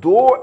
2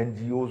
NGOs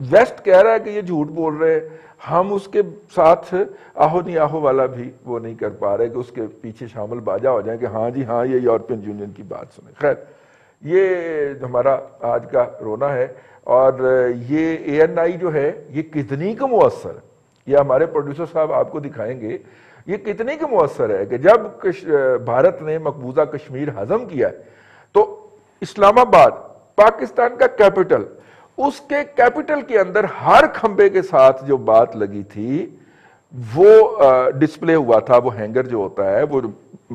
waste کہہ رہا ہے کہ یہ جھوٹ بول رہے ہیں، ہم اس کے ساتھ آہو نہیں آہو والا بھی وہ نہیں کر پا رہے کہ اس کے پیچھے شامل باجا ہو جائیں کہ ہاں جی ہاں یہ یورپین یونین کی بات سنیں. خیر یہ ہمارا آج کا رونا ہے. اور یہ اے این آئی جو ہے یہ کتنی کا مؤثر ہے، یہ ہمارے پروڈیوسر صاحب آپ کو دکھائیں گے یہ کتنی کا مؤثر ہے کہ جب بھارت نے مقبوضہ کشمیر ہضم کیا ہے تو اسلام آباد پاکستان کا کیپٹل، اس کے کیپٹل کے اندر ہر کھمبے کے ساتھ جو بات لگی تھی وہ ڈسپلے ہوا تھا، وہ ہینگر جو ہوتا ہے وہ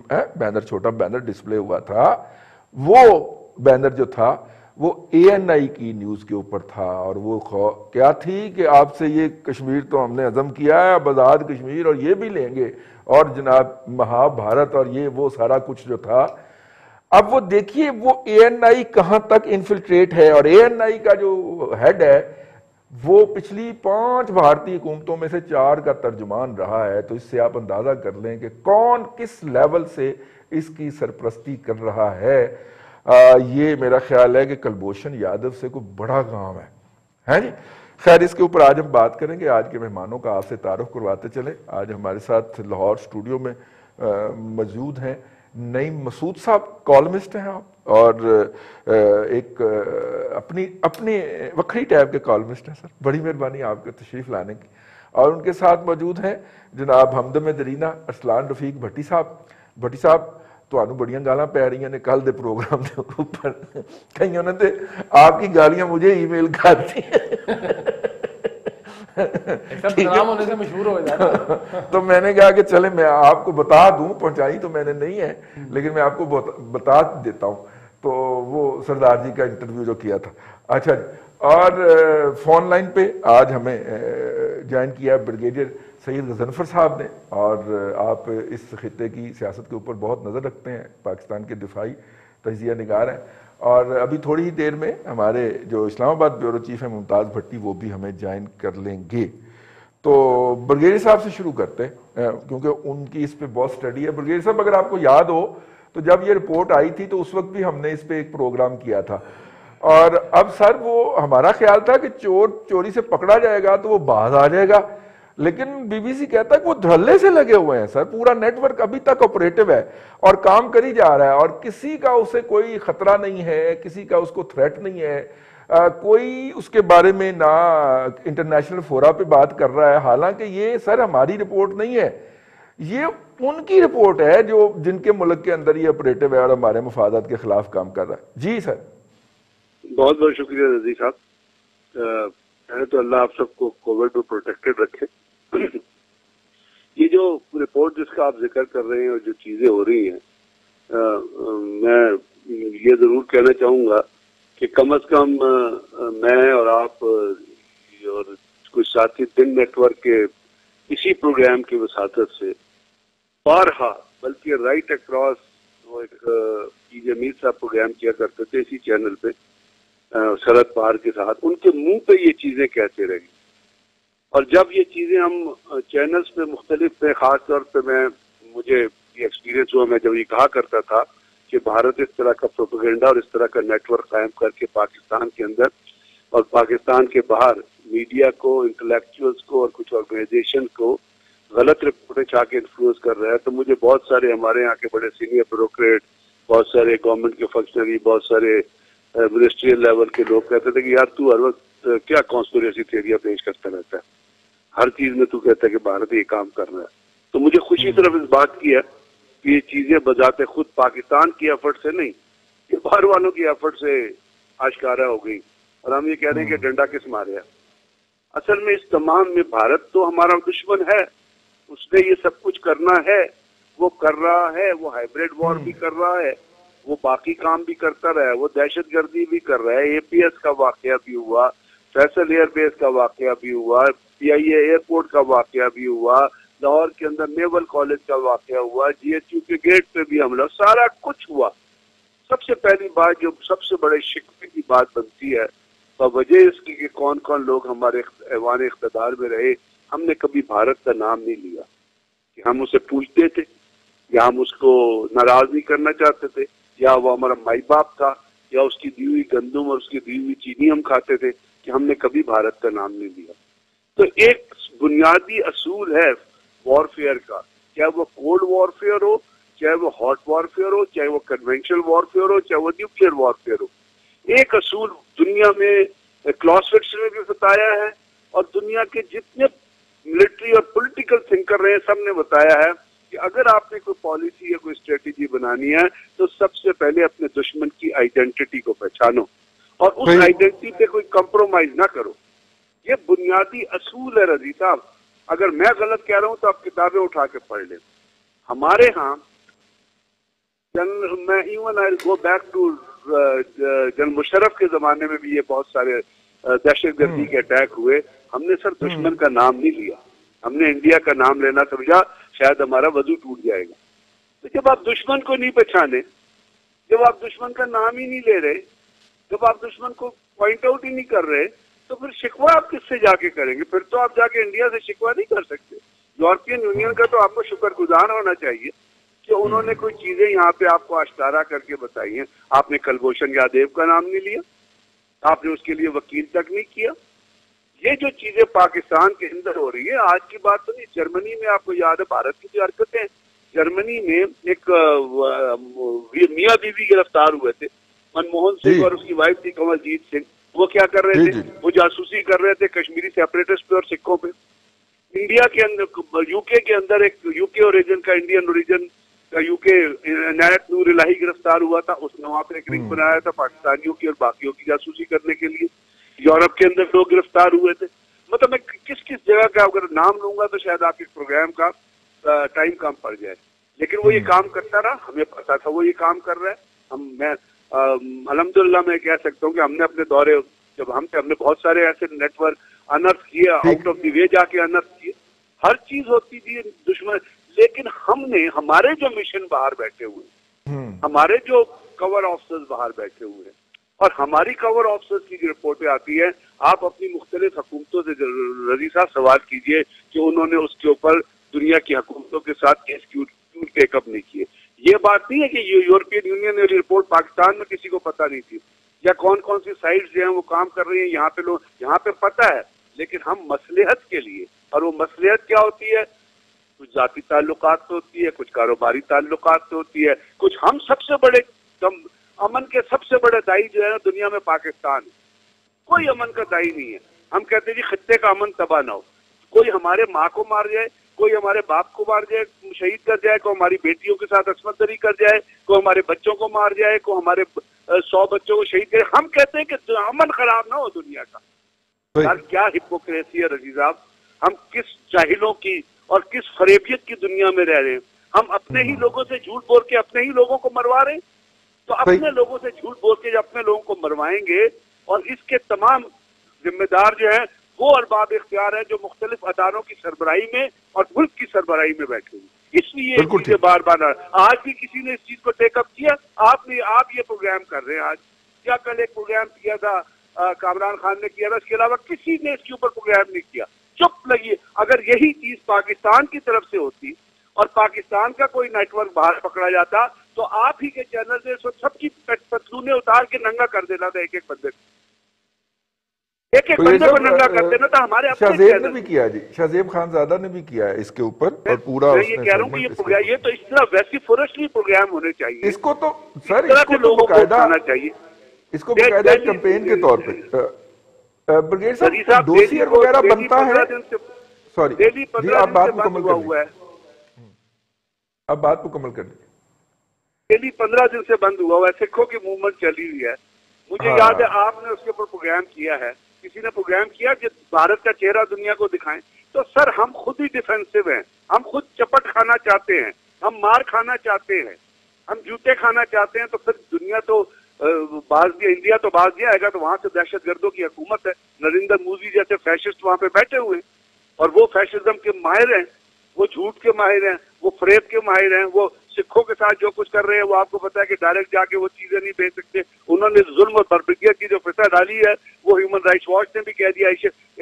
بینر، چھوٹا بینر ڈسپلے ہوا تھا، وہ بینر جو تھا وہ اے این آئی کی نیوز کے اوپر تھا. اور وہ کیا تھی کہ آپ سے یہ کشمیر تو ہم نے عزم کیا ہے، اب آزاد کشمیر اور یہ بھی لیں گے، اور جناب مہا بھارت اور یہ وہ سارا کچھ جو تھا. اب وہ دیکھیے وہ اے این آئی کہاں تک انفلٹریٹ ہے، اور اے این آئی کا جو ہیڈ ہے وہ پچھلی 5 بھارتی حکومتوں میں سے 4 کا ترجمان رہا ہے. تو اس سے آپ اندازہ کر لیں کہ کون کس لیول سے اس کی سرپرستی کر رہا ہے. یہ میرا خیال ہے کہ کلبھوشن یادو سے کوئی بڑا کام ہے جی. خیر اس کے اوپر آج ہم بات کریں گے. آج کے مہمانوں کا آپ سے تعارف کرواتے چلیں. آج ہمارے ساتھ لاہور اسٹوڈیو میں موجود ہیں نعیم مسعود صاحب، کالمسٹ ہیں آپ، اور ایک اپنی وکری ٹائپ کے کالمسٹ ہیں. سر بڑی مہربانی آپ کے تشریف لانے کی. اور ان کے ساتھ موجود ہیں جناب ہمدم درینہ ارسلان رفیق بھٹی صاحب. بھٹی صاحب تو بڑیاں گالاں پہ رہی ہیں کل دے پروگرام دے اوپر، کہیں انہوں نے آپ کی گالیاں مجھے ای میل کرتی ہیں ہونے سے مشہور ہو جاتا. تو میں نے کہا کہ چلے میں آپ کو بتا دوں، پہنچائی تو میں نے نہیں ہے لیکن میں آپ کو بتا دیتا ہوں. تو وہ سردار جی کا انٹرویو جو کیا تھا. اچھا جی. اور فون لائن پہ آج ہمیں جوائن کیا بریگیڈیئر سید غضنفر صاحب نے، اور آپ اس خطے کی سیاست کے اوپر بہت نظر رکھتے ہیں، پاکستان کے دفاعی تجزیہ نگار ہیں. اور ابھی تھوڑی ہی دیر میں ہمارے جو اسلام آباد بیورو چیف ہیں ممتاز بھٹی، وہ بھی ہمیں جوائن کر لیں گے. تو بریگیڈیئر صاحب سے شروع کرتے ہیں کیونکہ ان کی اس پہ بہت سٹڈی ہے. بریگیڈیئر صاحب اگر آپ کو یاد ہو تو جب یہ رپورٹ آئی تھی تو اس وقت بھی ہم نے اس پہ ایک پروگرام کیا تھا. اور اب سر وہ ہمارا خیال تھا کہ چور چوری سے پکڑا جائے گا تو وہ باز آ جائے گا، لیکن بی بی سی کہتا ہے کہ وہ دھڑلے سے لگے ہوئے ہیں. سر پورا نیٹ ورک ابھی تک آپریٹو ہے اور کام کری جا رہا ہے، اور کسی کا اسے کوئی خطرہ نہیں ہے، کسی کا اس کو تھریٹ نہیں ہے. کوئی اس کے بارے میں نہ انٹرنیشنل فورا پہ بات کر رہا ہے. حالانکہ یہ سر ہماری رپورٹ نہیں ہے، یہ ان کی رپورٹ ہے جو جن کے ملک کے اندر یہ آپریٹو ہے اور ہمارے مفادات کے خلاف کام کر رہا ہے. جی سر. بہت بہت شکریہ رضی صاحب. پہلے تو اللہ آپ سب کو کووڈ میں پروٹیکٹڈ رکھے. یہ جو رپورٹ جس کا آپ ذکر کر رہے ہیں اور جو چیزیں ہو رہی ہیں، میں یہ ضرور کہنا چاہوں گا کہ کم از کم میں اور آپ اور کچھ ساتھی دن نیٹ ورک کے اسی پروگرام کی وساطت سے بارہا، بلکہ رائٹ اکراس، وہ ایک امیر صاحب پروگرام کیا کرتے تھے اسی چینل پہ شرد پہاڑ کے ساتھ، ان کے منہ پہ یہ چیزیں کہتے رہی. اور جب یہ چیزیں ہم چینلز پہ مختلف پہ، خاص طور پہ مجھے یہ ایکسپیرینس ہوا، میں جب یہ کہا کرتا تھا کہ بھارت اس طرح کا پروپیگنڈا اور اس طرح کا نیٹ ورک قائم کر کے پاکستان کے اندر اور پاکستان کے باہر میڈیا کو، انٹلیکچوئلس کو اور کچھ آرگنائزیشن کو غلط رپورٹیں چاہ کے انفلوئنس کر رہا ہے، تو مجھے بہت سارے ہمارے یہاں کے بڑے سینئر بیوروکریٹ، بہت سارے گورنمنٹ کے فنکشنری، بہت سارے منسٹریل لیول کے لوگ کہتے تھے کہ یار تو ہر وقت کیا کانسپیریسی تھیریاں پیش کرتا رہتا ہے، ہر چیز میں تو کہتا ہے کہ بھارت یہ کام کر رہا ہے. تو مجھے خوشی صرف اس بات کی ہے کہ یہ چیزیں بذات خود پاکستان کی ایفرٹ سے نہیں، یہ باہر والوں کی ایفرٹ سے آشکارا ہو گئی، اور ہم یہ کہہ رہے ہیں کہ ڈنڈا کس مارے ہے. اصل میں اس تمام میں بھارت تو ہمارا دشمن ہے، اس نے یہ سب کچھ کرنا ہے، وہ کر رہا ہے، وہ ہائیبریڈ وار بھی کر رہا ہے، وہ باقی کام بھی کرتا رہا ہے، وہ دہشت گردی بھی کر رہا ہے. اے پی ایس کا واقعہ بھی ہوا، فیصل ایئر بیس کا واقعہ بھی ہوا، پی آئی اے ایئرپورٹ کا واقعہ بھی ہوا، لاہور کے اندر نیول کالج کا واقعہ ہوا، جی ایچ یو کے گیٹ پہ بھی حملہ، سارا کچھ ہوا. سب سے پہلی بات جو سب سے بڑے شکوے کی بات بنتی ہے وجہ اس کی کہ کون کون لوگ ہمارے ایوان اقتدار میں رہے، ہم نے کبھی بھارت کا نام نہیں لیا، کہ ہم اسے پوچھتے تھے یا ہم اس کو ناراض نہیں کرنا چاہتے تھے، یا وہ ہمارا مائی باپ تھا، یا اس کی دی ہوئی گندم اور اس کی دی ہوئی چینی ہم کھاتے تھے. کہ ہم نے کبھی بھارت کا نام نہیں لیا. تو ایک بنیادی اصول ہے وارفیئر کا، چاہے وہ کولڈ وارفیئر ہو، چاہے وہ ہاٹ وارفیئر ہو، چاہے وہ کنونشنل وارفیئر ہو، چاہے وہ نیوکلیئر وارفیئر ہو. ایک اصول دنیا میں کلاسفٹس نے بھی بتایا ہے اور دنیا کے جتنے ملٹری اور پولیٹیکل تھنکر رہے ہیں سب نے بتایا ہے کہ اگر آپ نے کوئی پالیسی یا کوئی اسٹریٹجی بنانی ہے تو سب سے پہلے اپنے دشمن کی آئیڈینٹی کو پہچانو اور اس آئیڈینٹی پہ کوئی کمپرومائز نہ کرو. یہ بنیادی اصول ہے رضی صاحب. اگر میں غلط کہہ رہا ہوں تو آپ کتابیں اٹھا کے پڑھ لیں. ہمارے ہاں میں even I go back to general Musharraf کے زمانے میں بھی یہ بہت سارے دہشت گردی کے اٹیک ہوئے. ہم نے سر دشمن کا نام نہیں لیا، ہم نے انڈیا کا نام لینا سمجھا شاید ہمارا وضو ٹوٹ جائے گا. تو جب آپ دشمن کو نہیں پہچانے، جب آپ دشمن کا نام ہی نہیں لے رہے، جب آپ دشمن کو پوائنٹ آؤٹ ہی نہیں کر رہے، تو پھر شکوہ آپ کس سے جا کے کریں گے؟ پھر تو آپ جا کے انڈیا سے شکوہ نہیں کر سکتے. یورپین یونین کا تو آپ کو شکر گزار ہونا چاہیے کہ انہوں نے کوئی چیزیں یہاں پہ آپ کو اشتارا کر کے بتائی ہیں. آپ نے کلبھوشن یادیو کا نام نہیں لیا، آپ نے اس کے لیے وکیل تک نہیں کیا. یہ جو چیزیں پاکستان کے اندر ہو رہی ہے، آج کی بات تو نہیں، جرمنی میں آپ کو یاد ہے بھارت کی جو حرکتیں، جرمنی میں ایک میاں بیوی گرفتار ہوئے تھے، منموہن سنگھ اور اس کی وائف تھی کنور جیت سنگھ. وہ کیا کر رہے تھے؟ وہ جاسوسی کر رہے تھے کشمیری سیپریٹسٹ پہ اور سکھوں پہ. انڈیا کے اندر، یو کے اندر ایک یو کے اوریجن کا، انڈین اوریجن کا یو کے عنایت نور الہی گرفتار ہوا تھا. اس نے وہاں پہ ایک رنگ بنایا تھا پاکستانیوں کی اور باقیوں کی جاسوسی کرنے کے لیے. یورپ کے اندر لوگ گرفتار ہوئے تھے. مطلب میں کس جگہ کا اگر نام لوں گا تو شاید آپ کے پروگرام کا ٹائم کم پڑ جائے، لیکن وہ یہ کام کرتا رہا، ہمیں پتا تھا وہ یہ کام کر رہا ہے. میں الحمدللہ میں کہہ سکتا ہوں کہ ہم نے اپنے دورے جب ہم نے بہت سارے ایسے نیٹ ورک انرتھ کیے، آؤٹ آف دی وے جا کے انرتھ کیے. ہر چیز ہوتی تھی دشمن، لیکن ہم نے ہمارے جو مشن باہر بیٹھے ہوئے، ہمارے جو کور آفیسرز باہر بیٹھے ہوئے ہیں اور ہماری کور آفیسرز کی رپورٹیں آتی ہے، آپ اپنی مختلف حکومتوں سے رضی صاحب سوال کیجئے کہ انہوں نے اس کے اوپر دنیا کی حکومتوں کے ساتھ کیس کیوں ٹیک اپ نہیں کیے. یہ بات نہیں ہے کہ یورپین یونین نے رپورٹ پاکستان میں کسی کو پتہ نہیں تھی یا کون کون سی سائٹس جو ہیں وہ کام کر رہی ہیں یہاں پہ لوگ یہاں پہ پتہ ہے، لیکن ہم مصلحت کے لیے، اور وہ مصلحت کیا ہوتی ہے؟ کچھ ذاتی تعلقات تو ہوتی ہے، کچھ کاروباری تعلقات تو ہوتی ہے، کچھ ہم سب سے بڑے امن کے سب سے بڑے دائی جو ہے نا دنیا میں پاکستان ہے. کوئی امن کا دائی نہیں ہے. ہم کہتے ہیں جی خطے کا امن تباہ نہ ہو، کوئی ہمارے ماں کو مار جائے، کوئی ہمارے باپ کو مار جائے، شہید کر جائے، کوئی ہماری بیٹیوں کے ساتھ عصمت دری کر جائے، کوئی ہمارے بچوں کو مار جائے، کوئی ہمارے 100 بچوں کو شہید کرے، ہم کہتے ہیں کہ امن خراب نہ ہو دنیا کا. یار کیا ہپوکریسی ہے رضی صاحب. ہم کس جاہلوں کی اور کس فریبیت کی دنیا میں رہ رہے ہیں. ہم اپنے ہی لوگوں سے جھوٹ بول کے اپنے ہی لوگوں کو مروا رہے ہیں. تو اپنے لوگوں سے جھوٹ بول کے جب اپنے لوگوں کو مروائیں گے، اور اس کے تمام ذمہ دار جو ہیں وہ ارباب اختیار ہیں جو مختلف اداروں کی سربراہی میں اور ملک کی سربراہی میں بیٹھے ہیں. اس لیے یہ چیزیں بار بار آج بھی کسی نے اس چیز کو ٹیک اپ کیا. آپ یہ پروگرام کر رہے ہیں آج، کیا کل ایک پروگرام کیا تھا کامران خان نے کیا تھا، اس کے علاوہ کسی نے اس کے اوپر پروگرام نہیں کیا. چپ لگیے. اگر یہی چیز پاکستان کی طرف سے ہوتی اور پاکستان کا کوئی نیٹ ورک باہر پکڑا جاتا تو آپ ہی کے چینل سے سب کی پتلونیں اتار کے ننگا کر دینا تھا. ایک ایک بندے کو ننگا کر دینا تھا. ہمارے شہزیب نے بھی کیا جی، شہزیب خان زادہ نے بھی کیا ہے اس کے اوپر، اور پورا میں یہ کہہ رہا ہوں کہ یہ تو اس طرح ویسی فورسٹلی پروگرام ہونے چاہیے. اس کو تو سر اس کو تو باقاعدہ چاہیے، اس کو باقاعدہ کیمپین کے طور پہ برگیڈ صاحب ڈوسیئر وغیرہ بنتا ہے. سوری جی آپ بات مکمل کر لیجیے، اب بات مکمل کر لیجیے. دہلی 15 دن سے بند ہوا ہوا ہے. سکھوں کی موومنٹ چلی ہوئی ہے. مجھے یاد ہے آپ نے اس کے اوپر پروگرام کیا ہے، کسی نے پروگرام کیا کہ بھارت کا چہرہ دنیا کو دکھائیں. تو سر ہم خود ہی ڈیفینسو ہیں، ہم خود چپٹ کھانا چاہتے ہیں، ہم مار کھانا چاہتے ہیں، ہم جوتے کھانا چاہتے ہیں. تو پھر دنیا تو انڈیا تو باز نہیں آئے گا. تو وہاں سے دہشت گردوں کی حکومت ہے. نریندر مودی جیسے فیشسٹ وہاں پہ بیٹھے ہوئے ہیں اور وہ فیشزم کے ماہر ہیں، وہ جھوٹ کے ماہر ہیں، وہ فریب کے ماہر ہیں. وہ سکھوں کے ساتھ جو کچھ کر رہے ہیں وہ آپ کو پتا ہے کہ ڈائریکٹ جا کے وہ چیزیں نہیں بھیج سکتے. انہوں نے ظلم اور بربریت کی جو فتح ڈالی ہے وہ ہیومن رائٹس واچ نے بھی کہہ دیا.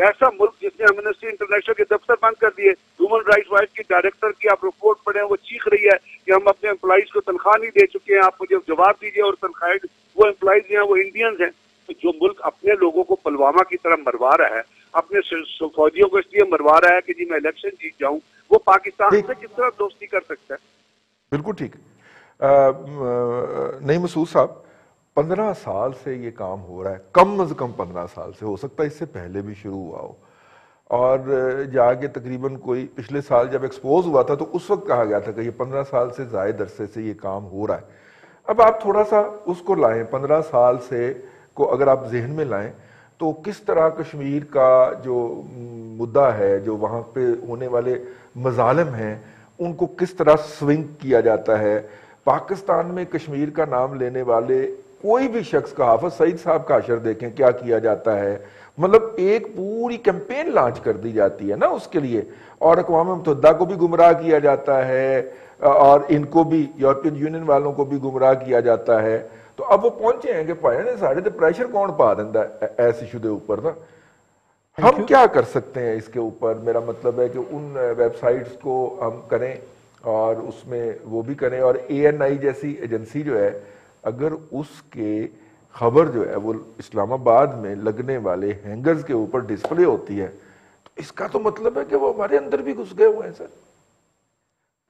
ایسا ملک جس نے ایمنسٹی انٹرنیشنل کے دفتر بند کر دیے، ہیومن رائٹس واچ کی ڈائریکٹر کی آپ رپورٹ پڑھیں، وہ چیخ رہی ہے کہ ہم اپنے امپلائیز کو تنخواہ نہیں دے چکے ہیں، آپ مجھے جواب دیجیے. اور تنخواہ وہ امپلائیز ہیں وہ انڈینز ہیں. تو جو ملک اپنے لوگوں کو پلوامہ کی طرح مروا رہا ہے، اپنے فوجیوں کو اس لیے مروا رہا ہے کہ جی میں الیکشن جیت جاؤں، وہ پاکستان سے کس طرح دوستی کر سکتا ہے؟ بالکل ٹھیک نعیم مسعود صاحب، 15 سال سے یہ کام ہو رہا ہے، کم از کم 15 سال سے، ہو سکتا ہے اس سے پہلے بھی شروع ہوا ہو، اور جا کے تقریباً کوئی پچھلے سال جب ایکسپوز ہوا تھا تو اس وقت کہا گیا تھا کہ یہ 15 سال سے زائد عرصے سے یہ کام ہو رہا ہے۔ اب آپ تھوڑا سا اس کو لائیں، 15 سال سے کو اگر آپ ذہن میں لائیں تو کس طرح کشمیر کا جو مدعا ہے، جو وہاں پہ ہونے والے مظالم ہیں، ان کو کس طرح سوئنگ کیا جاتا ہے۔ پاکستان میں کشمیر کا نام لینے والے کوئی بھی شخص کا، حافظ سعید صاحب کا حشر دیکھیں کیا کیا جاتا ہے، مطلب ایک پوری کیمپین لانچ کر دی جاتی ہے نا اس کے لیے، اور اقوام متحدہ کو بھی گمراہ کیا جاتا ہے اور ان کو بھی، یورپین یونین والوں کو بھی گمراہ کیا جاتا ہے۔ تو اب وہ پہنچے ہیں کہ پائے نے ساڑھے تے پریشر کون پا دیندا ایس ایشو دے اوپر نا، ہم کیا کر سکتے ہیں اس کے اوپر؟ میرا مطلب ہے کہ ان ویب سائٹس کو ہم کریں اور اس میں وہ بھی کریں، اور ANI جیسی ایجنسی جو ہے اگر اس کے خبر جو ہے وہ اسلام آباد میں لگنے والے ہینگرز کے اوپر ڈسپلے ہوتی ہے تو اس کا تو مطلب ہے کہ وہ ہمارے اندر بھی گھس گئے ہوئے ہیں۔ سر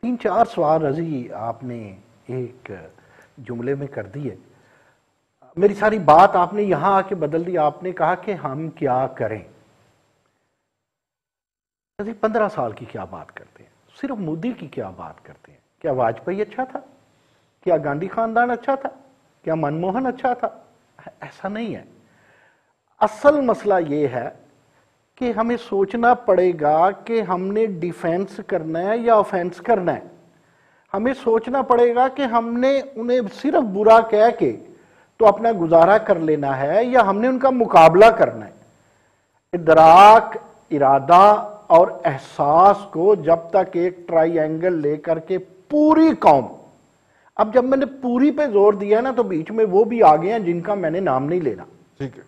3-4 سوال رضی آپ نے ایک جملے میں کر دیے، میری ساری بات آپ نے یہاں آ کے بدل دی۔ آپ نے کہا کہ ہم کیا کریں۔ 15 سال کی کیا بات کرتے ہیں؟ صرف مودی کی کیا بات کرتے ہیں؟ کیا واجپئی اچھا تھا؟ کیا گاندھی خاندان اچھا تھا؟ کیا منموہن اچھا تھا؟ ایسا نہیں ہے۔ اصل مسئلہ یہ ہے کہ ہمیں سوچنا پڑے گا کہ ہم نے ڈیفینس کرنا ہے یا آفینس کرنا ہے۔ ہمیں سوچنا پڑے گا کہ ہم نے انہیں صرف برا کہہ کے تو اپنا گزارا کر لینا ہے یا ہم نے ان کا مقابلہ کرنا ہے۔ ادراک، ارادہ اور احساس کو جب تک ایک ٹرائی اینگل لے کر کے پوری قوم، اب جب میں نے پوری پہ زور دیا نا تو بیچ میں وہ بھی آگئے ہیں جن کا میں نے نام نہیں لینا، ٹھیک ہے،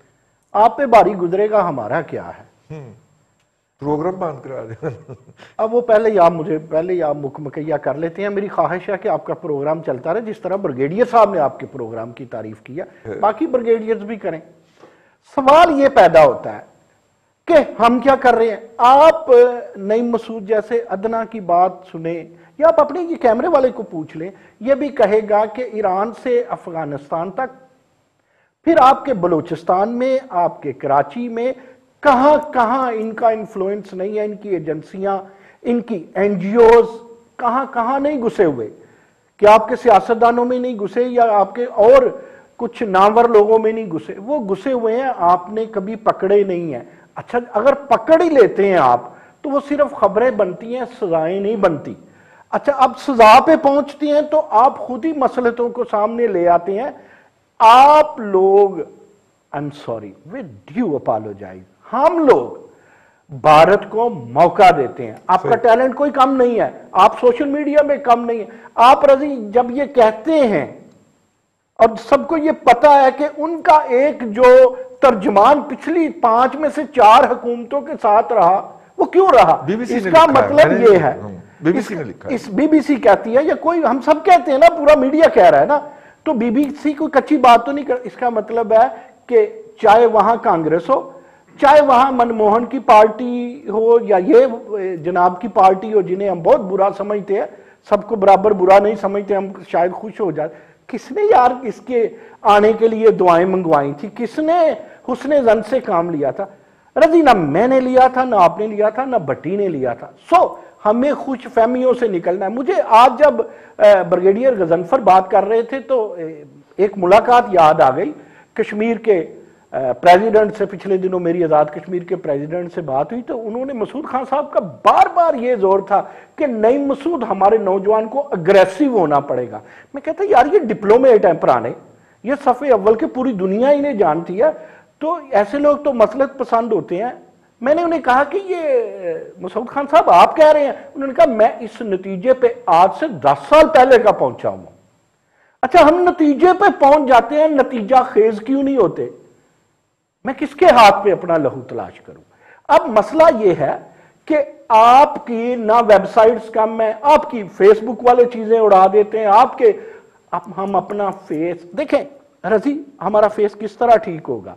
آپ پہ باری گزرے گا، ہمارا کیا ہے؟ پروگرام بند کرا دیں۔ اب وہ پہلے آپ مکمکیہ کر لیتے ہیں۔ میری خواہش ہے کہ آپ کا پروگرام چلتا رہے، جس طرح بریگیڈیئر صاحب نے آپ کے پروگرام کی تعریف کیا، باقی بریگیڈیئرز بھی کریں۔ سوال یہ پیدا ہوتا ہے کہ ہم کیا کر رہے ہیں؟ آپ نعیم مسعود جیسے ادنا کی بات سنیں یا آپ اپنے یہ کیمرے والے کو پوچھ لیں، یہ بھی کہے گا کہ ایران سے افغانستان تک، پھر آپ کے بلوچستان میں، آپ کے کراچی میں، کہاں کہاں ان کا انفلوئنس نہیں ہے، ان کی ایجنسیاں، ان کی NGOs کہاں کہاں نہیں گھسے ہوئے؟ کہ آپ کے سیاستدانوں میں نہیں گھسے یا آپ کے اور کچھ نامور لوگوں میں نہیں گھسے؟ وہ گھسے ہوئے ہیں، آپ نے کبھی پکڑے نہیں ہیں۔ اچھا اگر پکڑ ہی لیتے ہیں آپ تو وہ صرف خبریں بنتی ہیں، سزائیں نہیں بنتی۔ اچھا اب سزا پہ پہنچتی ہیں تو آپ خود ہی مصلحتوں کو سامنے لے آتے ہیں۔ آپ لوگ I'm sorry, with due apologize، ہم لوگ بھارت کو موقع دیتے ہیں۔ آپ کا ٹیلنٹ کوئی کم نہیں ہے، آپ سوشل میڈیا میں کم نہیں ہے۔ آپ رضی جب یہ کہتے ہیں اور سب کو یہ پتا ہے کہ ان کا ایک جو ترجمان پچھلی 5 میں سے 4 حکومتوں کے ساتھ رہا، وہ کیوں رہا؟ اس کا مطلب یہ ہے، اس BBC کہتی ہے یا کوئی، ہم سب کہتے ہیں نا، پورا میڈیا کہہ رہا ہے نا، تو BBC کوئی کچی بات تو نہیں کر۔ اس کا مطلب ہے کہ چاہے وہاں کانگریس ہو، چاہے وہاں منموہن کی پارٹی ہو یا یہ جناب کی پارٹی ہو جنہیں ہم بہت برا سمجھتے ہیں، سب کو برابر برا نہیں سمجھتے، ہم شاید خوش ہو جاتے، کس نے یار اس کے آنے کے لیے دعائیں منگوائی تھی؟ کس نے حسن زن سے کام لیا تھا؟ رضی نہ میں نے لیا تھا، نہ آپ نے لیا تھا، نہ بھٹی نے لیا تھا۔ ہمیں خوش فہمیوں سے نکلنا ہے۔ مجھے آج جب بریگیڈیئر غضنفر بات کر رہے تھے تو ایک ملاقات یاد آ گئی کشمیر کے پریزیڈنٹ سے۔ پچھلے دنوں میری آزاد کشمیر کے پریزیڈنٹ سے بات ہوئی تو انہوں نے مسعود خان صاحب کا بار بار یہ زور تھا کہ نعیم مسعود ہمارے نوجوان کو اگریسو ہونا پڑے گا۔ میں کہتا یار یہ ڈپلومیٹ ہیں پرانے، یہ صف اول کے پوری دنیا انہیں جانتی ہے، تو ایسے لوگ تو مصلحت پسند ہوتے ہیں۔ میں نے انہیں کہا کہ یہ مسعود خان صاحب آپ کہہ رہے ہیں؟ انہوں نے کہا میں اس نتیجے پہ آج سے 10 سال پہلے کا پہنچا ہوں۔ اچھا ہم نتیجے پہ پہنچ جاتے ہیں، نتیجہ خیز کیوں نہیں ہوتے؟ میں کس کے ہاتھ پہ اپنا لہو تلاش کروں؟ اب مسئلہ یہ ہے کہ آپ کی نہ ویب سائٹس کم ہیں، آپ کی فیس بک والے چیزیں اڑا دیتے ہیں، آپ کے ہم اپنا فیس دیکھیں رضی، ہمارا فیس کس طرح ٹھیک ہوگا؟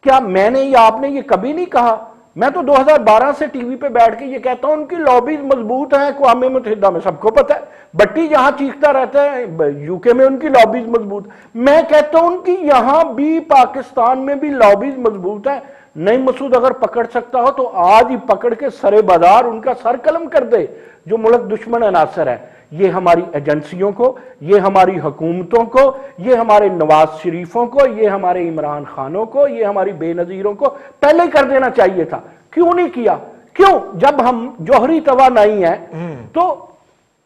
کیا میں نے یا آپ نے یہ کبھی نہیں کہا؟ میں تو 2012 سے ٹی وی پہ بیٹھ کے یہ کہتا ہوں ان کی لابیز مضبوط ہیں اقوام متحدہ میں، سب کو پتہ ہے۔ بٹی جہاں چیختا رہتا ہے یو کے میں ان کی لابیز مضبوط، میں کہتا ہوں ان کی یہاں بھی پاکستان میں بھی لابیز مضبوط ہیں۔ نعیم مسعود اگر پکڑ سکتا ہو تو آج ہی پکڑ کے سرے بازار ان کا سر قلم کر دے جو ملک دشمن عناصر ہے۔ یہ ہماری ایجنسیوں کو، یہ ہماری حکومتوں کو، یہ ہمارے نواز شریفوں کو، یہ ہمارے عمران خانوں کو، یہ ہماری بے نظیروں کو پہلے ہی کر دینا چاہیے تھا۔ کیوں نہیں کیا؟ کیوں؟ جب ہم جوہری توانائی ہیں تو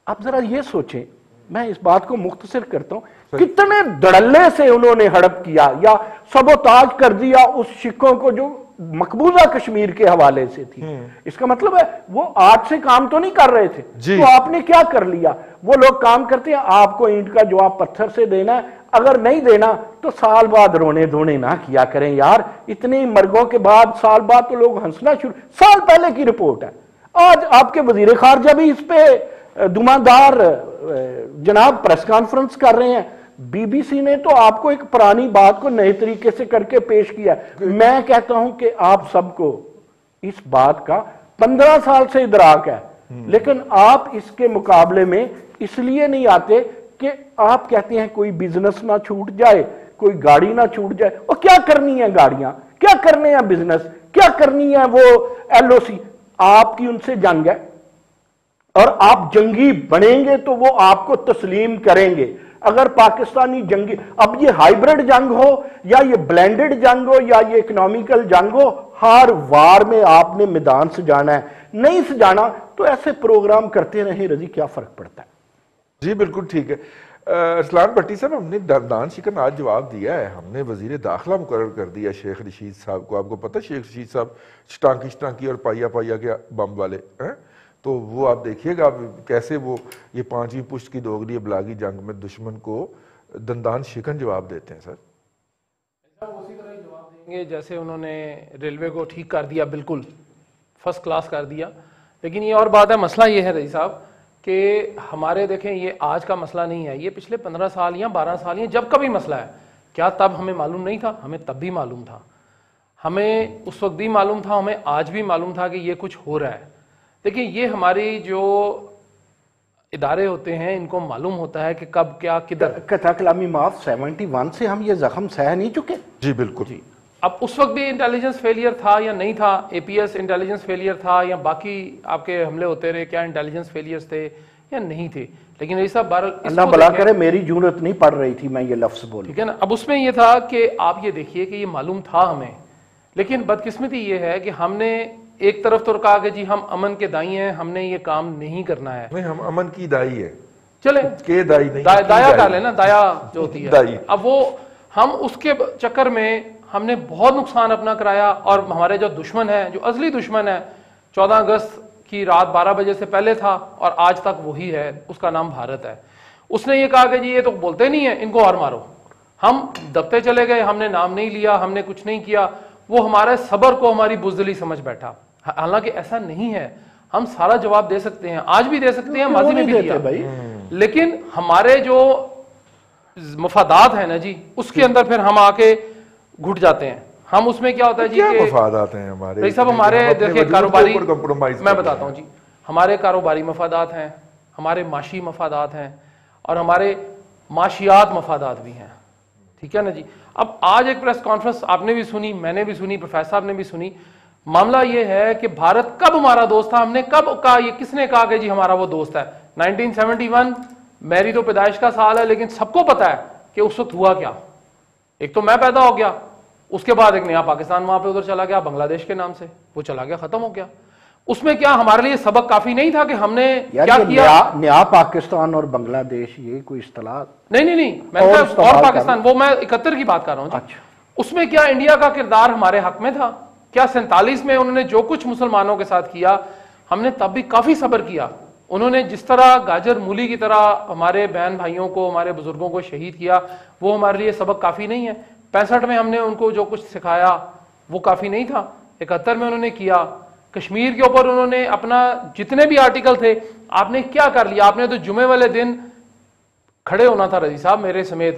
اب ذرا یہ سوچیں، میں اس بات کو مختصر کرتا ہوں، کتنے دڑلے سے انہوں نے ہڑپ کیا یا سبوتاج کر دیا اس شکوں کو جو مقبوضہ کشمیر کے حوالے سے تھی۔ اس کا مطلب ہے وہ آج سے کام تو نہیں کر رہے تھے، تو آپ نے کیا کر لیا؟ وہ لوگ کام کرتے ہیں، آپ کو اینٹ کا جواب پتھر سے دینا ہے، اگر نہیں دینا تو سال بعد رونے دھونے نہ کیا کریں یار۔ اتنی مرگوں کے بعد سال بعد تو لوگ ہنسنا شروع، سال پہلے کی رپورٹ ہے۔ آج آپ کے وزیر خارجہ بھی اس پہ دماندار جناب پریس کانفرنس کر رہے ہیں۔ بی بی سی نے تو آپ کو ایک پرانی بات کو نئے طریقے سے کر کے پیش کیا۔ میں کہتا ہوں کہ آپ سب کو اس بات کا 15 سال سے ادراک ہے، لیکن آپ اس کے مقابلے میں اس لیے نہیں آتے کہ آپ کہتے ہیں کوئی بزنس نہ چھوٹ جائے، کوئی گاڑی نہ چھوٹ جائے۔ اور کیا کرنی ہے گاڑیاں، کیا کرنے ہیں بزنس، کیا کرنی ہے وہ ایل او سی؟ آپ کی ان سے جنگ ہے اور آپ جنگی بنیں گے تو وہ آپ کو تسلیم کریں گے۔ اگر پاکستانی جنگی، اب یہ ہائیبرڈ جنگ ہو یا یہ بلینڈڈ جنگ ہو یا یہ اکنامیکل جنگ ہو، ہر وار میں آپ نے میدان سجانا ہے۔ نہیں سجانا تو ایسے پروگرام کرتے رہیں، رضی کیا فرق پڑتا ہے؟ جی بالکل ٹھیک ہے۔ ارسلان بھٹی صاحب، ہم نے دندان شکن آج جواب دیا ہے، ہم نے وزیر داخلہ مقرر کر دیا شیخ رشید صاحب کو۔ آپ کو پتہ شیخ رشید صاحب شٹانکی اور پائیا کے بم والے ہیں، تو وہ آپ دیکھیے گا کیسے وہ یہ 5ویں پشت کی دوگلی ابلاغی جنگ میں دشمن کو دندان شکن جواب دیتے ہیں۔ سر اسی طرح جواب دیں گے جیسے انہوں نے ریلوے کو ٹھیک کر دیا، بالکل فرسٹ کلاس کر دیا۔ لیکن یہ اور بات ہے، مسئلہ یہ ہے رئیس صاحب کہ ہمارے دیکھیں یہ آج کا مسئلہ نہیں ہے، یہ پچھلے 15 سال یا 12 سال یا جب کا بھی مسئلہ ہے۔ کیا تب ہمیں معلوم نہیں تھا؟ ہمیں تب بھی معلوم تھا، ہمیں اس وقت بھی معلوم تھا، ہمیں آج بھی معلوم تھا کہ یہ کچھ ہو رہا ہے۔ دیکھیں یہ ہماری جو ادارے ہوتے ہیں ان کو معلوم ہوتا ہے کہ کب کیا کدھر۔ قطع کلامی معاف، 71 سے ہم یہ زخم سہ نہیں چکے؟ جی بالکل۔ جی اب اس وقت بھی انٹیلیجنس فیلئر تھا یا نہیں تھا، اے پی ایس انٹیلیجنس فیلئر تھا یا باقی آپ کے حملے ہوتے رہے، کیا انٹیلیجنس فیلئرز تھے یا نہیں تھے؟ لیکن رئیس صاحب بہرحال اللہ بلا کرے میری جرأت نہیں پڑ رہی تھی میں یہ لفظ بولوں، ٹھیک ہے نا۔ اب اس میں یہ تھا کہ آپ یہ دیکھیے کہ یہ معلوم تھا ہمیں، لیکن بدقسمتی یہ ہے کہ ہم نے ایک طرف تو کہا کہ جی ہم امن کے دائی ہیں، ہم نے یہ کام نہیں کرنا ہے۔ نہیں، ہم امن کی دائی ہے، چلیں کے دائی نہیں، دایا کر لیں نا، دایا جو ہوتی ہے دائی۔ اب وہ ہم اس کے چکر میں ہم نے بہت نقصان اپنا کرایا، اور ہمارے جو دشمن ہے، جو اصلی دشمن ہے، 14 اگست کی رات 12 بجے سے پہلے تھا اور آج تک وہی ہے، اس کا نام بھارت ہے۔ اس نے یہ کہا کہ جی یہ تو بولتے نہیں ہیں، ان کو اور مارو۔ ہم دبتے چلے گئے، ہم نے نام نہیں لیا، ہم نے کچھ نہیں کیا۔ وہ ہمارے صبر کو ہماری بزدلی سمجھ بیٹھا، حالانکہ ایسا نہیں ہے۔ ہم سارا جواب دے سکتے ہیں، آج بھی دے سکتے ہیں، ماضی میں بھی دیا، لیکن ہمارے جو مفادات ہیں نا جی، اس کے اندر پھر ہم آ کے گھٹ جاتے ہیں۔ ہم اس میں کیا ہوتا ہے جی کہ مفادات ہیں ہمارے، بھائی صاحب ہمارے دیکھیں کاروباری، میں بتاتا ہوں جی، ہمارے کاروباری مفادات ہیں، ہمارے معاشی مفادات ہیں، اور ہمارے معاشیات مفادات بھی ہیں، ٹھیک ہے نا جی۔ اب آج ایک پریس کانفرنس آپ نے بھی سنی، میں نے بھی سنی، پروفیسر صاحب نے بھی سنی۔ معاملہ یہ ہے کہ بھارت کب ہمارا دوست تھا، ہم نے کب کہا، یہ کس نے کہا کہ جی ہمارا وہ دوست ہے؟ 1971 میری تو پیدائش کا سال ہے، لیکن سب کو پتا ہے کہ اس وقت ہوا کیا۔ ایک تو میں پیدا ہو گیا، اس کے بعد ایک نیا پاکستان وہاں پہ ادھر چلا گیا بنگلہ دیش کے نام سے، وہ چلا گیا، ختم ہو گیا۔ اس میں کیا ہمارے لیے سبق کافی نہیں تھا کہ ہم نے کیا کیا؟ نیا پاکستان اور بنگلہ دیش یہ کوئی اصطلاح نہیں، میں اور پاکستان، وہ میں 71 کی بات کر رہا ہوں جی۔ اس میں کیا انڈیا کا کردار ہمارے حق میں تھا؟ کیا 47 میں انہوں نے جو کچھ مسلمانوں کے ساتھ کیا، ہم نے تب بھی کافی صبر کیا۔ انہوں نے جس طرح گاجر مولی کی طرح ہمارے بہن بھائیوں کو، ہمارے بزرگوں کو شہید کیا، وہ ہمارے لیے سبق کافی نہیں ہے؟ 65 میں ہم نے ان کو جو کچھ سکھایا وہ کافی نہیں تھا؟ 71 میں انہوں نے کیا، کشمیر کے اوپر انہوں نے اپنا جتنے بھی آرٹیکل تھے، آپ نے کیا کر لیا؟ آپ نے تو جمعے والے دن کھڑے ہونا تھا رضی صاحب میرے سمیت،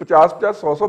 50-100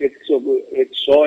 100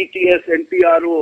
ETS NTRO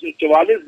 44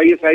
ISI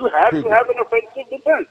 you have to have an offensive defense.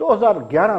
2011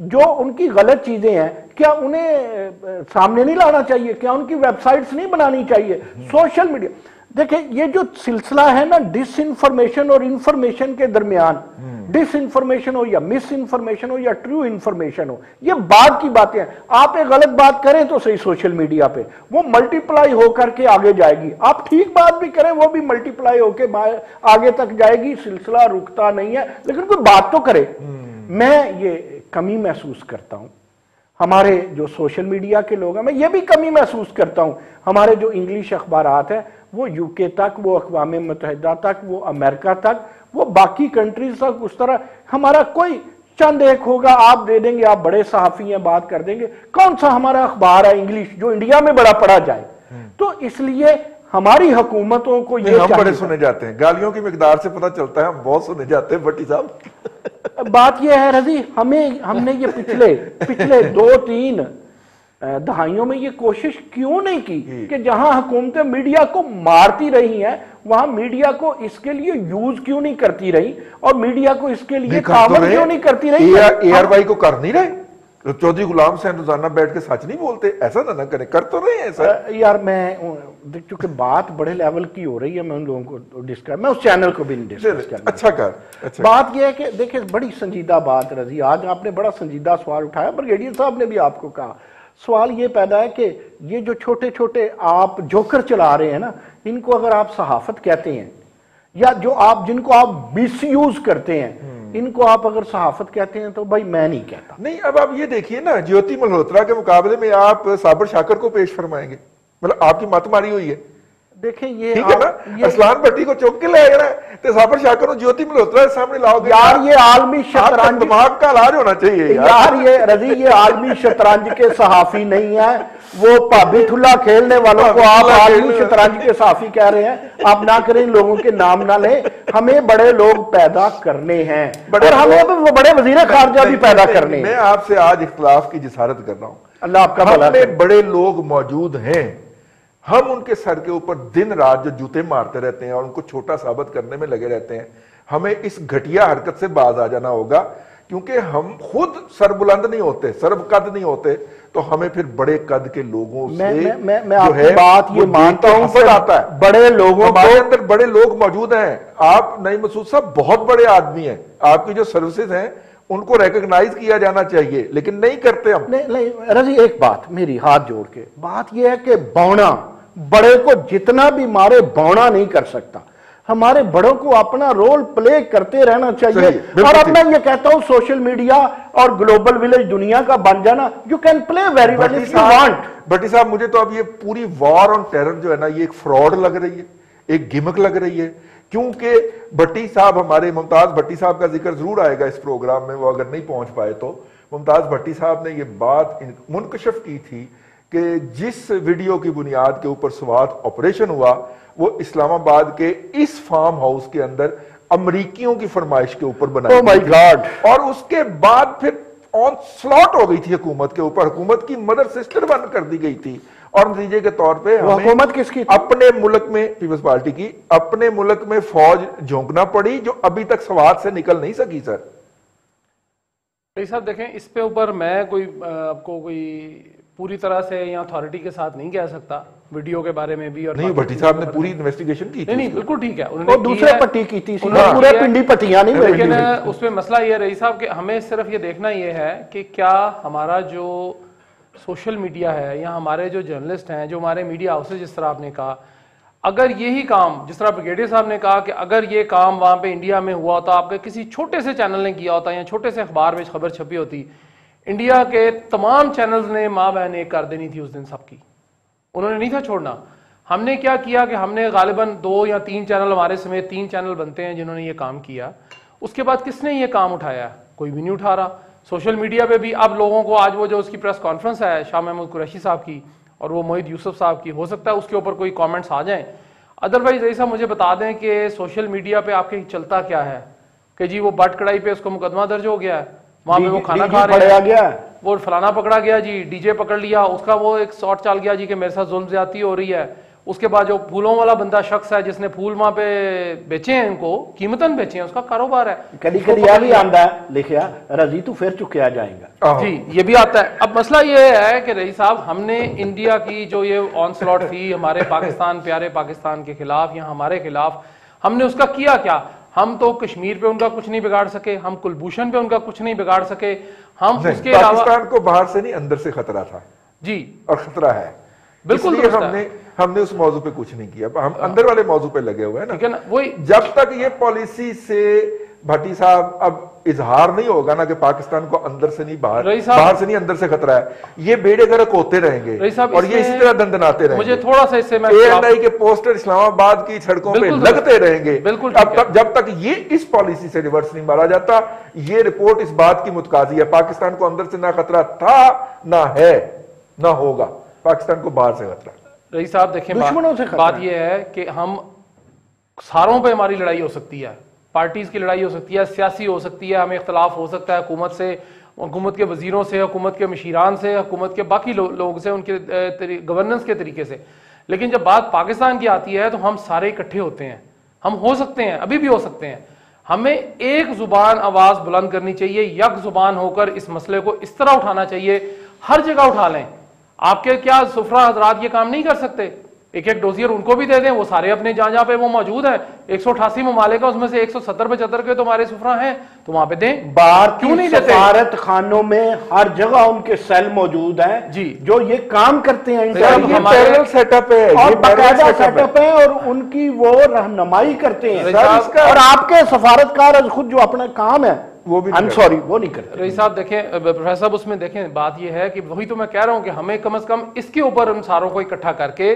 جو ان کی غلط چیزیں ہیں کیا انہیں سامنے نہیں لانا چاہیے؟ کیا ان کی ویب سائٹس نہیں بنانی چاہیے؟ سوشل میڈیا دیکھیں یہ جو سلسلہ ہے نا ڈس انفارمیشن اور انفارمیشن کے درمیان، ڈس انفارمیشن ہو یا مس انفارمیشن ہو یا ٹرو انفارمیشن ہو، یہ بعد کی باتیں ہیں۔ آپ ایک غلط بات کریں تو صحیح سوشل میڈیا پہ وہ ملٹیپلائی ہو کر کے آگے جائے گی، آپ ٹھیک بات بھی کریں وہ بھی ملٹیپلائی ہو کے آگے تک جائے گی، سلسلہ رکتا نہیں ہے، لیکن کوئی بات تو کرے۔ میں یہ کمی محسوس کرتا ہوں ہمارے جو سوشل میڈیا کے لوگ ہیں، میں یہ بھی کمی محسوس کرتا ہوں ہمارے جو انگلش اخبارات ہیں وہ یو کے تک، وہ اقوام متحدہ تک، وہ امریکہ تک، وہ باقی کنٹریز تک، اس طرح ہمارا کوئی چند ایک ہوگا آپ دے دیں گے، آپ بڑے صحافی ہیں بات کر دیں گے، کون سا ہمارا اخبار ہے انگلش جو انڈیا میں بڑا پڑھا جائے؟ تو اس لیے ہماری حکومتوں کو یہ ہم بڑے سنے جاتے ہیں، گالیوں کی مقدار سے پتہ چلتا ہے ہم بہت سنے جاتے ہیں بھٹی صاحب۔ بات یہ ہے رضی ہم نے یہ پچھلے 2-3 دہائیوں میں یہ کوشش کیوں نہیں کی کہ جہاں حکومتیں میڈیا کو مارتی رہی ہیں وہاں میڈیا کو اس کے لیے یوز کیوں نہیں کرتی رہی، اور میڈیا کو اس کے لیے تعاون کیوں نہیں کرتی رہی؟ اے آر وائی کو کر نہیں رہے، چودھری غلام حسین روزانہ بیٹھ کے سچ نہیں بولتے، ایسا نہ کریں، کر تو رہے ہیں سر۔ یار میں چونکہ بات بڑے لیول کی ہو رہی ہے میں ان لوگوں کو ڈسکس، میں اس چینل کو بھی نہیں ڈسکس کرنا۔ اچھا کر بات یہ ہے کہ دیکھیں بڑی سنجیدہ بات رضی، آج آپ نے بڑا سنجیدہ سوال اٹھایا، بریگیڈیئر صاحب نے بھی آپ کو کہا، سوال یہ پیدا ہے کہ یہ جو چھوٹے چھوٹے آپ جوکر چلا رہے ہیں نا، ان کو اگر آپ صحافت کہتے ہیں یا جو آپ جن کو آپ مس یوز کرتے ہیں ان کو آپ اگر صحافت کہتے ہیں تو بھائی میں نہیں کہتا۔ نہیں اب آپ یہ دیکھیے نا، جیوتی ملہوترا کے مقابلے میں آپ صابر شاکر کو پیش فرمائیں گے، مطلب آپ کی مت ماری ہوئی ہے، دیکھیں یہ ٹھیک ہے نا، اسلان بھٹی کو چوک کے لے گا تو صابر شاکر کو جیوتی ملہوترا کے سامنے لاؤ گے، یار یہ عالمی شطرنج دماغ کا علاج ہونا چاہیے یار، یہ رضی یہ عالمی شطرنج کے صحافی نہیں ہیں، وہ پابی ٹھلا کھیلنے والوں کو آپ عالمی شطرنج کے صحافی کہہ رہے ہیں، آپ نہ کریں لوگوں کے نام نہ لیں، ہمیں بڑے لوگ پیدا کرنے ہیں اور ہمیں بڑے وزیر خارجہ بھی پیدا کرنے ہیں۔ میں آپ سے آج اختلاف کی جسارت کر رہا ہوں، اللہ آپ کا بھلا ہم میں بڑے لوگ موجود ہیں، ہم ان کے سر کے اوپر دن رات جو جوتے مارتے رہتے ہیں اور ان کو چھوٹا ثابت کرنے میں لگے رہتے ہیں، ہمیں اس گھٹیا حرکت سے باز آ جانا ہوگا، کیونکہ ہم خود سر بلند نہیں ہوتے، سرب قد نہیں ہوتے، تو ہمیں پھر بڑے قد کے لوگوں سے میں آپ کی بات یہ مانتا ہوں کہ بڑے لوگوں ہمارے اندر بڑے لوگ موجود ہیں۔ آپ نعیم مسعود صاحب بہت بڑے آدمی ہیں، آپ کی جو سروسز ہیں ان کو ریکگنائز کیا جانا چاہیے، لیکن نہیں کرتے ہم۔ نہیں رضی ایک بات میری ہاتھ جوڑ کے بات یہ ہے کہ بونا بڑے کو جتنا بھی مارے بونا نہیں کر سکتا، ہمارے بڑوں کو اپنا رول پلے کرتے رہنا چاہیے۔ اور اب میں یہ کہتا ہوں سوشل میڈیا اور گلوبل ویلیج دنیا کا بن جانا، you can play very well if you want. Bhatti صاحب مجھے تو اب یہ پوری وار آن ٹیرر جو ہے نا یہ ایک فراڈ لگ رہی ہے، ایک گمک لگ رہی ہے، کیونکہ بھٹی صاحب ہمارے ممتاز بھٹی صاحب کا ذکر ضرور آئے گا اس پروگرام میں، وہ اگر نہیں پہنچ پائے تو ممتاز بھٹی صاحب نے یہ بات منکشف کی تھی کہ جس ویڈیو کی بنیاد کے اوپر سوات آپریشن ہوا وہ اسلام آباد کے اس فارم ہاؤس کے اندر امریکیوں کی فرمائش کے اوپر بنائی Oh my God! اور اس کے بعد پھر آن سلاٹ ہو گئی تھی حکومت کے اوپر، حکومت کی مدر سسٹر بند کر دی گئی تھی، اور نتیجے کے طور پہ ہمیں حکومت کس کی تھی؟ اپنے ملک میں پیپلز پارٹی کی اپنے ملک میں فوج جھونکنا پڑی جو ابھی تک سوات سے نکل نہیں سکی۔ سر صاحب دیکھیں اس پہ اوپر میں آپ کو کوئی پوری طرح سے یا اتھارٹی کے ساتھ نہیں کہہ سکتا، ویڈیو کے بارے میں بھی، اور نہیں بھٹی صاحب نے پوری انویسٹیگیشن کی تھی، نہیں بالکل ٹھیک ہے، وہ دوسرے پٹی کی تھی، پورے پنڈی پٹیاں نہیں، لیکن اس میں مسئلہ یہ رہی صاحب کہ ہمیں صرف یہ دیکھنا یہ ہے کہ کیا ہمارا جو سوشل میڈیا ہے یا ہمارے جو جرنلسٹ ہیں، جو ہمارے میڈیا ہاؤسز جس طرح آپ نے کہا، اگر یہی کام جس طرح بریگیڈیئر صاحب نے کہا کہ اگر یہ کام وہاں پہ انڈیا میں ہوا ہوتا، آپ کے کسی چھوٹے سے چینل نے کیا ہوتا یا چھوٹے سے اخبار میں خبر چھپی ہوتی، انڈیا کے تمام چینلز نے ماں بہن ایک کر دینی تھی اس دن سب کی، انہوں نے نہیں تھا چھوڑنا۔ ہم نے کیا کیا کہ ہم نے غالباً 2 یا 3 چینل، ہمارے سمیت 3 چینل بنتے ہیں جنہوں نے یہ کام کیا، اس کے بعد کس نے یہ کام اٹھایا؟ کوئی بھی نہیں اٹھا رہا۔ سوشل میڈیا پہ بھی اب لوگوں کو آج وہ جو اس کی پریس کانفرنس ہے شاہ محمود قریشی صاحب کی اور وہ موحد یوسف صاحب کی، ہو سکتا ہے اس کے اوپر کوئی کامنٹس آ جائیں، ادروائز ایسا مجھے بتا دیں کہ سوشل میڈیا پہ آپ کے چلتا کیا ہے کہ جی وہ بٹ کڑائی پہ اس کو مقدمہ درج ہو گیا ہے، وہاں پہ وہ کھانا کھا رہے ہیں، وہ فلانا پکڑا گیا جی، ڈی جے پکڑ لیا، اس کا وہ ایک شاٹ چل گیا جی کہ میرے ساتھ ظلم زیادتی ہو رہی ہے، اس کے بعد جو پھولوں والا بندہ شخص ہے جس نے پھول وہاں پہ بیچے ہیں، ان کو قیمتاً بیچے ہیں، اس کا کاروبار ہے. کدی یہ بھی آندا ہے لکھیا رضی تو پھر چکیا جائے گا. جی یہ بھی آتا ہے. اب مسئلہ یہ ہے کہ رئیس صاحب ہم نے انڈیا کی جو یہ آن سلاٹ تھی ہمارے پاکستان، پیارے پاکستان کے خلاف یا ہمارے خلاف، ہم نے اس کا کیا کیا؟ ہم تو کشمیر پہ ان کا کچھ نہیں بگاڑ سکے، ہم کلبھوشن پہ ان کا کچھ نہیں بگاڑ سکے، ہم اس کے علاوہ پاکستان کو باہر سے نہیں اندر سے خطرہ تھا جی، اور خطرہ ہے. بالکل ہم نے اس موضوع پہ کچھ نہیں کیا، ہم اندر والے موضوع پہ لگے ہوئے ہیں نا. وہی جب تک یہ پالیسی سے بھٹی صاحب اب اظہار نہیں ہوگا نا کہ پاکستان کو اندر سے نہیں باہر سے نہیں اندر سے خطرہ ہے، یہ بیڑے گرک ہوتے رہیں گے اور یہ اسی طرح دندناتے رہیں گے. مجھے تھوڑا سا اس سے میں ANI کے پوسٹر اسلام آباد کی سڑکوں پہ لگتے رہیں گے جب تک یہ اس پالیسی سے ریورس نہیں مارا جاتا. یہ رپورٹ اس بات کی متقاضی ہے، پاکستان کو اندر سے نہ خطرہ تھا نہ ہے نہ ہوگا، پاکستان کو باہر سے خطرہ. رئیس صاحب دیکھیں بات یہ ہے کہ ہم ساروں پہ ہماری لڑائی ہو سکتی ہے، پارٹیز کی لڑائی ہو سکتی ہے، سیاسی ہو سکتی ہے، ہمیں اختلاف ہو سکتا ہے حکومت سے، حکومت کے وزیروں سے، حکومت کے مشیران سے، حکومت کے باقی لوگ سے، ان کے گورننس کے طریقے سے. لیکن جب بات پاکستان کی آتی ہے تو ہم سارے اکٹھے ہوتے ہیں، ہم ہو سکتے ہیں، ابھی بھی ہو سکتے ہیں. ہمیں ایک زبان آواز بلند کرنی چاہیے، یک زبان ہو کر اس مسئلے کو اس طرح اٹھانا چاہیے، ہر جگہ اٹھا لیں. آپ کے کیا سفرا حضرات یہ کام نہیں کر سکتے؟ ایک ایک ڈوزیر ان کو بھی دے دیں، وہ سارے اپنے جہاں پہ وہ موجود ہیں، 188 ممالک اس میں سے 170-75 کے تو ہمارے سفرا ہیں، تو وہاں پہ دیں. باہر کیوں نہیں دیتے؟ سفارت خانوں میں ہر جگہ ان کے سیل موجود ہیں جی جو یہ کام کرتے ہیں، پیرل سیٹ اپ ہے اور باقاعدہ سیٹ اپ ہے اور ان کی وہ رہنمائی کرتے ہیں. اور آپ کے سفارتکار خود جو اپنا کام ہے وہ نہیں کرتے. رئیس صاحب دیکھیں، پروفیسر صاحب اس میں دیکھیں بات یہ ہے کہ وہی تو میں کہہ رہا ہوں کہ ہمیں کم از کم اس کے اوپر ان ساروں کو اکٹھا کر کے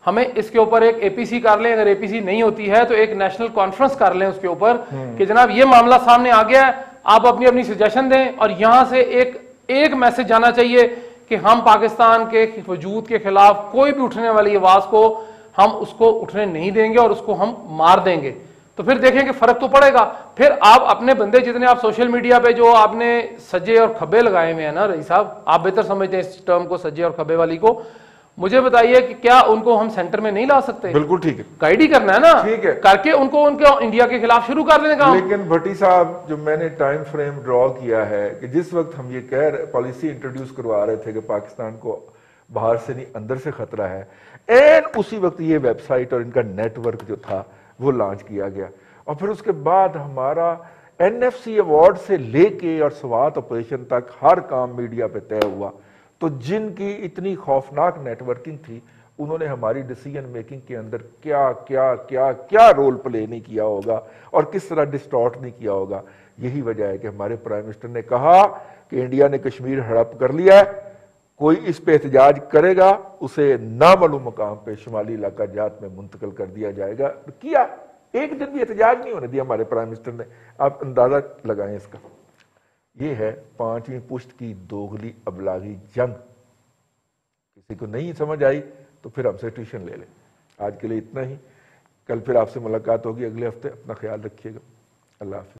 ہمیں اس کے اوپر ایک APC کر لیں. اگر APC نہیں ہوتی ہے تو ایک نیشنل کانفرنس کر لیں اس کے اوپر کہ جناب یہ معاملہ سامنے آ گیا ہے، آپ اپنی اپنی سجیشن دیں. اور یہاں سے ایک میسج جانا چاہیے کہ ہم پاکستان کے وجود کے خلاف کوئی بھی اٹھنے والی آواز کو ہم اس کو اٹھنے نہیں دیں گے اور اس کو ہم مار دیں گے. تو پھر دیکھیں کہ فرق تو پڑے گا. پھر آپ اپنے بندے جتنے آپ سوشل میڈیا پہ جو آپ نے سجے اور کھبے لگائے ہوئے ہیں نا رئیس صاحب، آپ بہتر سمجھتے ہیں اس ٹرم کو سجے اور کھبے والی کو، مجھے بتائیے کہ کیا ان کو ہم سینٹر میں نہیں لا سکتے؟ بالکل ٹھیک ہے، گائیڈ ہی کرنا ہے نا، ٹھیک ہے، کر کے ان کو انڈیا کے خلاف شروع کر دینے کا. لیکن بھٹی صاحب جو میں نے ٹائم فریم ڈرا کیا ہے کہ جس وقت ہم یہ کہہ رہے پالیسی انٹروڈیوس کروا رہے تھے کہ پاکستان کو باہر سے نہیں اندر سے خطرہ ہے، اسی وقت یہ ویب سائٹ اور ان کا نیٹ ورک جو تھا وہ لانچ کیا گیا. اور پھر اس کے بعد ہمارا NFC ایوارڈ سے لے کے اور سوات آپریشن تک ہر کام میڈیا پہ طے ہوا. تو جن کی اتنی خوفناک نیٹ ورکنگ تھی انہوں نے ہماری ڈیسیجن میکنگ کے اندر کیا کیا کیا کیا رول پلے نہیں کیا ہوگا اور کس طرح ڈسٹارٹ نہیں کیا ہوگا. یہی وجہ ہے کہ ہمارے پرائم منسٹر نے کہا کہ انڈیا نے کشمیر ہڑپ کر لیا ہے، کوئی اس پہ احتجاج کرے گا اسے نامعلوم مقام پہ شمالی علاقہ جات میں منتقل کر دیا جائے گا. کیا ایک دن بھی احتجاج نہیں ہونے دیا ہمارے پرائم منسٹر نے. آپ اندازہ لگائیں اس کا. یہ ہے 5ویں پشت کی دوغلی ابلاغی جنگ. کسی کو نہیں سمجھ آئی تو پھر ہم سے ٹیوشن لے لیں. آج کے لیے اتنا ہی، کل پھر آپ سے ملاقات ہوگی اگلے ہفتے. اپنا خیال رکھیے گا. اللہ حافظ.